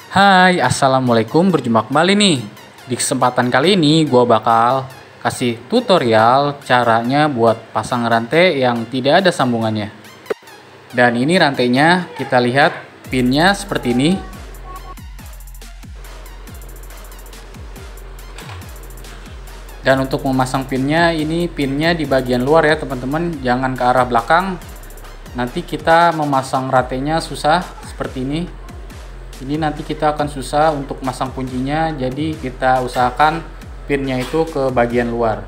Hai, assalamualaikum. Berjumpa kembali nih. Di kesempatan kali ini gue bakal kasih tutorial caranya buat pasang rantai yang tidak ada sambungannya. Dan ini rantainya, kita lihat pinnya seperti ini. Dan untuk memasang pinnya, ini pinnya di bagian luar ya teman-teman, jangan ke arah belakang. Nanti kita memasang rantainya susah seperti ini. Ini nanti kita akan susah untuk masang kuncinya, jadi kita usahakan pinnya itu ke bagian luar.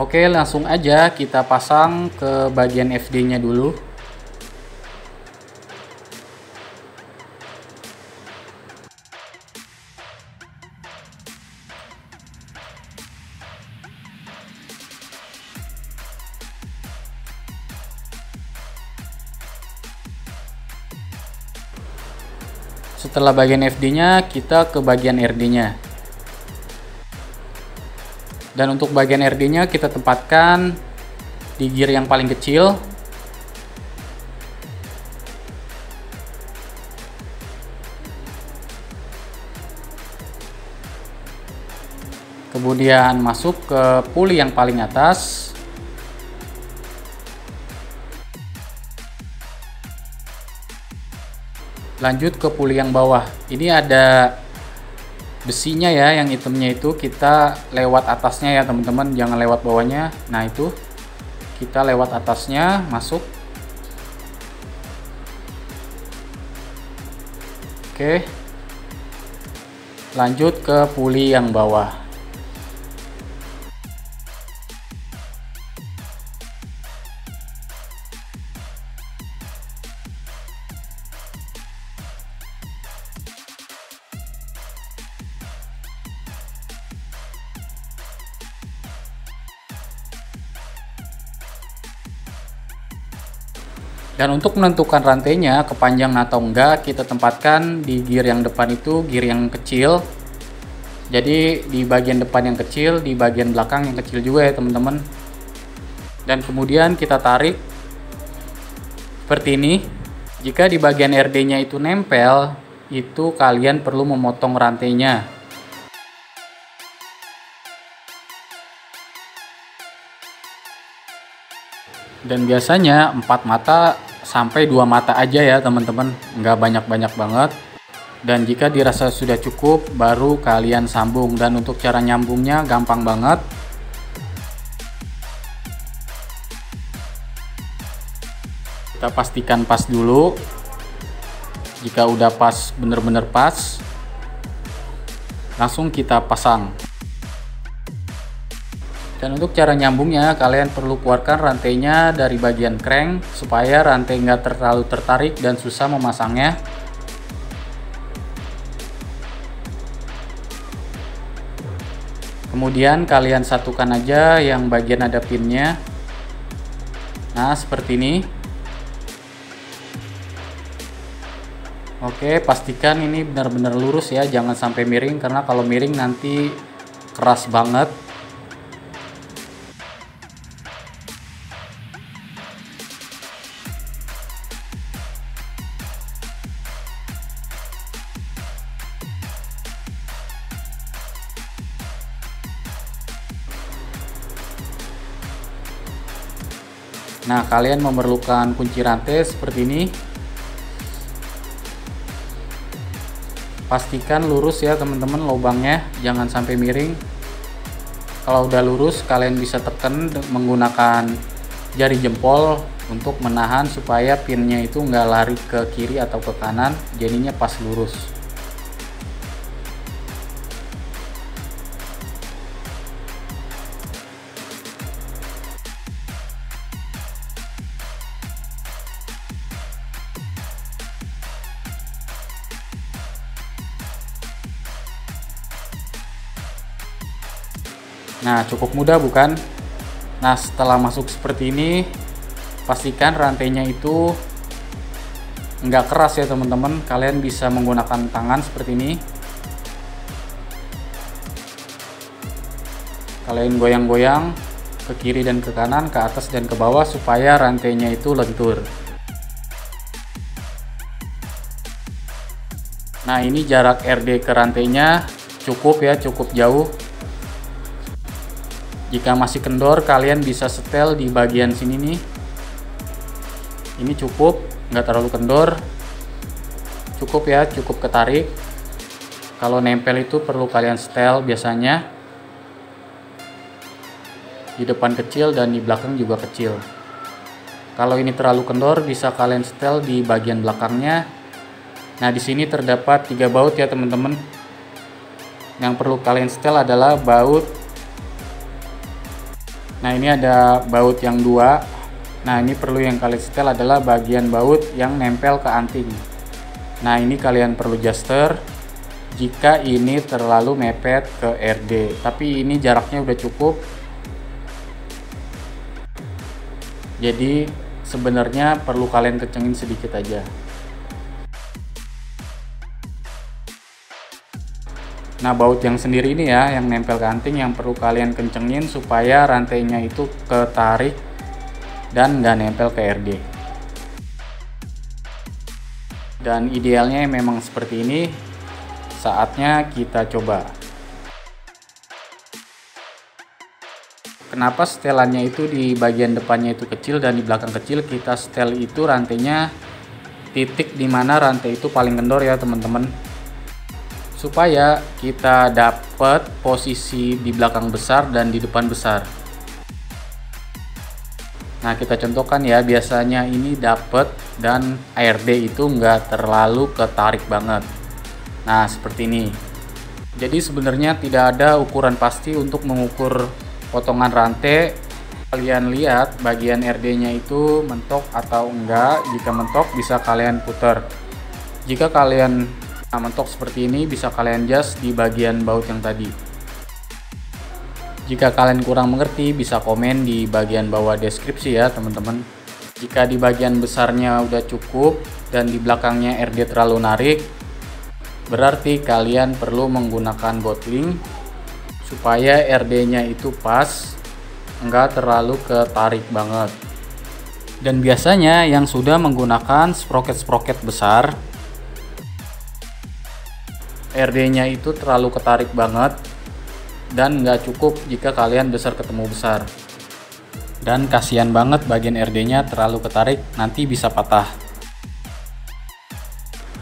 Oke, langsung aja kita pasang ke bagian FD-nya dulu. Setelah bagian FD-nya, kita ke bagian RD-nya. Dan untuk bagian RD-nya kita tempatkan di gear yang paling kecil. Kemudian masuk ke puli yang paling atas. Lanjut ke puli yang bawah. Ini ada besinya ya, yang hitamnya itu kita lewat atasnya ya teman-teman, jangan lewat bawahnya. Nah itu kita lewat atasnya masuk. Oke, lanjut ke puli yang bawah. Dan untuk menentukan rantainya kepanjang atau enggak, kita tempatkan di gear yang depan itu gear yang kecil. Jadi di bagian depan yang kecil, di bagian belakang yang kecil juga ya teman-teman. Dan kemudian kita tarik seperti ini. Jika di bagian RD-nya itu nempel, itu kalian perlu memotong rantainya. Dan biasanya 4 mata sampai 2 mata aja ya teman-teman, nggak banyak-banyak banget. Dan jika dirasa sudah cukup, baru kalian sambung. Dan untuk cara nyambungnya gampang banget. Kita pastikan pas dulu. Jika udah pas, bener-bener pas, langsung kita pasang. Dan untuk cara nyambungnya, kalian perlu keluarkan rantainya dari bagian crank supaya rantai nggak terlalu tertarik dan susah memasangnya. Kemudian kalian satukan aja yang bagian ada pinnya. Nah seperti ini. Oke, pastikan ini benar-benar lurus ya, jangan sampai miring, karena kalau miring nanti keras banget. Nah, kalian memerlukan kunci rantai seperti ini. Pastikan lurus ya teman-teman lubangnya, jangan sampai miring. Kalau udah lurus, kalian bisa tekan menggunakan jari jempol untuk menahan supaya pinnya itu nggak lari ke kiri atau ke kanan, jadinya pas lurus. Nah, cukup mudah bukan? Nah, setelah masuk seperti ini, pastikan rantainya itu nggak keras ya teman-teman. Kalian bisa menggunakan tangan seperti ini. Kalian goyang-goyang ke kiri dan ke kanan, ke atas dan ke bawah supaya rantainya itu lentur. Nah, ini jarak RD ke rantainya cukup ya, cukup jauh. Jika masih kendor, kalian bisa setel di bagian sini nih. Ini cukup, nggak terlalu kendor. Cukup ya, cukup ketarik. Kalau nempel itu perlu kalian setel biasanya. Di depan kecil dan di belakang juga kecil. Kalau ini terlalu kendor, bisa kalian setel di bagian belakangnya. Nah, di sini terdapat 3 baut ya teman-teman. Yang perlu kalian setel adalah baut. Nah, ini ada baut yang 2. Nah, ini perlu yang kalian setel adalah bagian baut yang nempel ke anting. Nah, ini kalian perlu adjuster jika ini terlalu mepet ke RD. Tapi ini jaraknya udah cukup. Jadi sebenarnya perlu kalian kencengin sedikit aja. Nah, baut yang sendiri ini ya, yang nempel ke anting, yang perlu kalian kencengin supaya rantainya itu ketarik dan nggak nempel ke RD. Dan idealnya memang seperti ini. Saatnya kita coba. Kenapa setelannya itu di bagian depannya itu kecil dan di belakang kecil? Kita setel itu rantainya titik dimana rantai itu paling kendor ya teman-teman, supaya kita dapat posisi di belakang besar dan di depan besar. Nah, kita contohkan ya, biasanya ini dapat dan RD itu nggak terlalu ketarik banget. Nah, seperti ini. Jadi sebenarnya tidak ada ukuran pasti untuk mengukur potongan rantai. Kalian lihat bagian RD-nya itu mentok atau enggak. Jika mentok bisa kalian putar. Jika kalian mentok seperti ini, bisa kalian adjust di bagian baut yang tadi. Jika kalian kurang mengerti, bisa komen di bagian bawah deskripsi ya teman-teman. Jika di bagian besarnya udah cukup dan di belakangnya RD terlalu narik, berarti kalian perlu menggunakan bottling supaya RD-nya itu pas, enggak terlalu ketarik banget. Dan biasanya yang sudah menggunakan sprocket besar, RD-nya itu terlalu ketarik banget dan nggak cukup jika kalian besar ketemu besar. Dan kasihan banget bagian RD-nya terlalu ketarik, nanti bisa patah.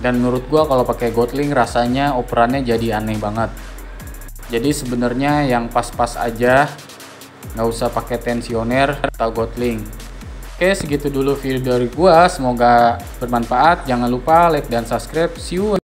Dan menurut gua kalau pakai Gotling rasanya operannya jadi aneh banget. Jadi sebenarnya yang pas-pas aja, nggak usah pakai tensioner atau Gotling. Oke, segitu dulu video dari gua, semoga bermanfaat. Jangan lupa like dan subscribe. See you.